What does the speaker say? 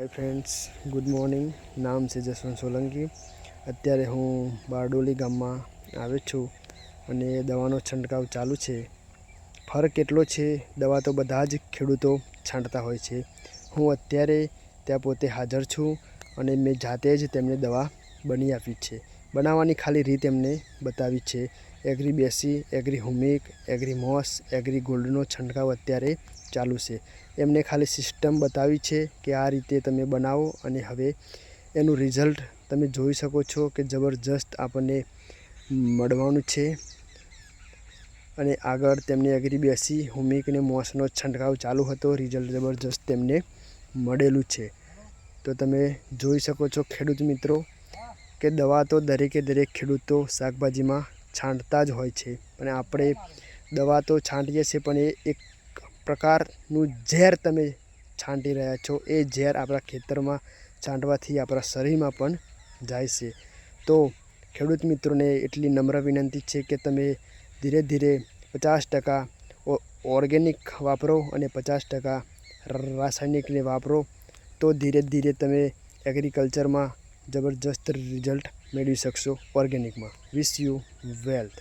Hi friends, good morning. नाम से जसवंत सोलंकी। અત્યારે હું બારડોલી ગામમાં આવ્યો છું અને દવાનો છંટકાવ ચાલુ છે। ફરક એટલો છે, દવા તો બધા જ ખેડૂતો છાંટતા હોય છે। હું અત્યારે ત્યાં પોતે હાજર છું અને મેં જાતે જ તેમને દવા બની આપી છે। બનાવવાની ખાલી રીત એમને બતાવી છે। એગ્રી બેસી, agri humic, agri moss, agri ગોલ્ડનો છંટકાવ અત્યારે ચાલુ છે। એમને ખાલી સિસ્ટમ બતાવી છે કે આ રીતે તમે બનાવો અને હવે એનું રિઝલ્ટ તમે જોઈ શકો છો કે જબરજસ્ત આપણને મળવાનું છે। અને આગળ તેમને એગ્રી બેસી, હુમિક અને મોસનો છંટકાવ ચાલુ હતો। રિઝલ્ટ જબરજસ્ત તેમને મળેલું છે। તો તમે જોઈ શકો છો ખેડૂત મિત્રો કે દવા તો દરેકે દરેક ખેડૂતો શાકભાજીમાં છાંટતા જ હોય છે, પણ આપણે દવા તો છાંટીએ છીએ પણ એ એક પ્રકારનું ઝેર તમે છાંટી રહ્યા છો। એ ઝેર આપણા ખેતરમાં છાંટવાથી આપણા શરીરમાં પણ જાય છે। તો ખેડૂત મિત્રોને એટલી નમ્ર વિનંતી છે કે તમે ધીરે ધીરે 50% ઓર્ગેનિક વાપરો અને 50% રાસાયણિકને વાપરો, તો ધીરે ધીરે તમે એગ્રીકલ્ચરમાં જબરજસ્ત રિઝલ્ટ મેળવી શકશો ઓર્ગેનિકમાં। Wish you wealth.